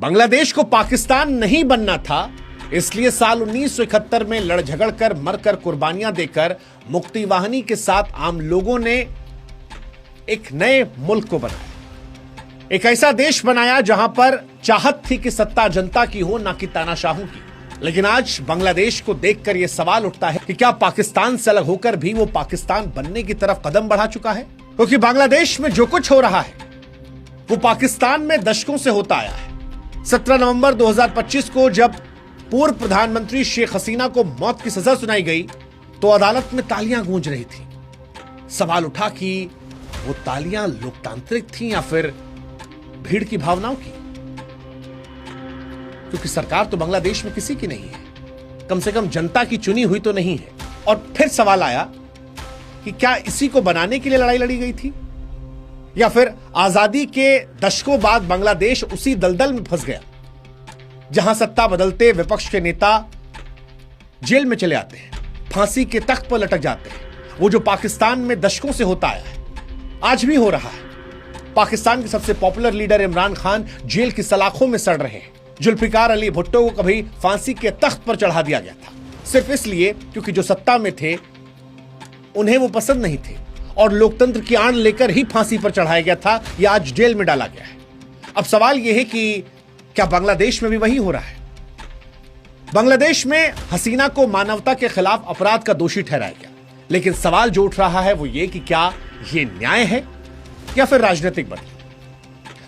बांग्लादेश को पाकिस्तान नहीं बनना था, इसलिए साल 1971 में लड़ झगड़ कर मरकर कुर्बानियां देकर मुक्ति वाहिनी के साथ आम लोगों ने एक नए मुल्क को बनाया, एक ऐसा देश बनाया जहां पर चाहत थी कि सत्ता जनता की हो, ना कि तानाशाहों की। लेकिन आज बांग्लादेश को देखकर यह सवाल उठता है कि क्या पाकिस्तान से अलग होकर भी वो पाकिस्तान बनने की तरफ कदम बढ़ा चुका है? क्योंकि बांग्लादेश में जो कुछ हो रहा है वो पाकिस्तान में दशकों से होता आया है। 17 नवंबर 2025 को जब पूर्व प्रधानमंत्री शेख हसीना को मौत की सजा सुनाई गई तो अदालत में तालियां गूंज रही थी। सवाल उठा कि वो तालियां लोकतांत्रिक थी या फिर भीड़ की भावनाओं की, क्योंकि सरकार तो बांग्लादेश में किसी की नहीं है, कम से कम जनता की चुनी हुई तो नहीं है। और फिर सवाल आया कि क्या इसी को बनाने के लिए लड़ाई लड़ी गई थी, या फिर आजादी के दशकों बाद बांग्लादेश उसी दलदल में फंस गया जहां सत्ता बदलते विपक्ष के नेता जेल में चले आते हैं, फांसी के तख्त पर लटक जाते हैं। वो जो पाकिस्तान में दशकों से होता आया है, आज भी हो रहा है। पाकिस्तान के सबसे popular leader Imran Khan jail की सलाखों में सड़ रहे हैं। जुल्फिकार अली भुट्टो को कभी फांसी के तख्त पर चढ़ा दिया गया था, सिर्फ इसलिए क्योंकि जो सत्ता में थे उन्हें वो पसंद नहीं थे और लोकतंत्र की आड़ लेकर ही फांसी पर चढ़ाया गया था या आज जेल में डाला गया है। अब सवाल यह है कि क्या बांग्लादेश में भी वही हो रहा है? बांग्लादेश में हसीना को मानवता के खिलाफ अपराध का दोषी ठहराया गया, लेकिन सवाल जो उठ रहा है वो ये कि क्या ये न्याय है या फिर राजनीतिक बदलाव?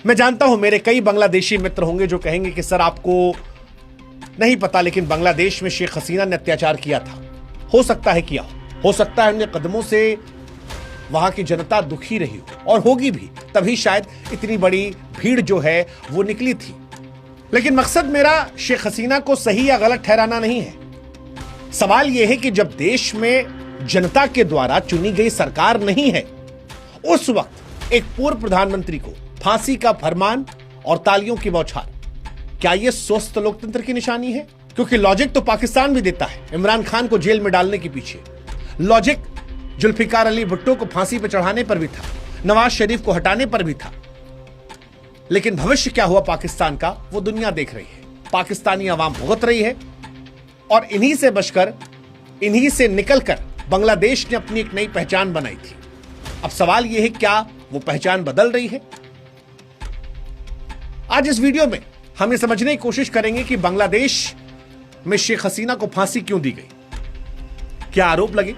मैं जानता हूं मेरे कई बांग्लादेशी मित्र होंगे जो कहेंगे कि सर आपको नहीं पता, लेकिन बांग्लादेश में शेख हसीना ने अत्याचार किया था। हो सकता है किया हो सकता है उनके कदमों से वहां की जनता दुखी रही हो और होगी भी, तभी शायद इतनी बड़ी भीड़ जो है वो निकली थी। लेकिन मकसद मेरा शेख हसीना को सही या गलत ठहराना नहीं है। सवाल यह है कि जब देश में जनता के द्वारा चुनी गई सरकार नहीं है, उस वक्त एक पूर्व प्रधानमंत्री को फांसी का फरमान और तालियों की बौछार, क्या यह स्वस्थ लोकतंत्र की निशानी है? क्योंकि लॉजिक तो पाकिस्तान भी देता है इमरान खान को जेल में डालने के पीछे, लॉजिक जुल्फिकार अली भुट्टो को फांसी पर चढ़ाने पर भी था, नवाज शरीफ को हटाने पर भी था। लेकिन भविष्य क्या हुआ पाकिस्तान का वो दुनिया देख रही है, पाकिस्तानी आवाम भुगत रही है। और इन्हीं से बचकर, इन्हीं से निकलकर बांग्लादेश ने अपनी एक नई पहचान बनाई थी। अब सवाल यह है क्या वो पहचान बदल रही है? आज इस वीडियो में हम ये समझने की कोशिश करेंगे कि बांग्लादेश में शेख हसीना को फांसी क्यों दी गई, क्या आरोप लगे,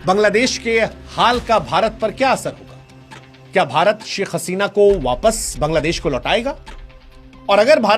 बांग्लादेश के हाल का भारत पर क्या असर होगा, क्या भारत शेख हसीना को वापस बांग्लादेश को लौटाएगा, और अगर भारत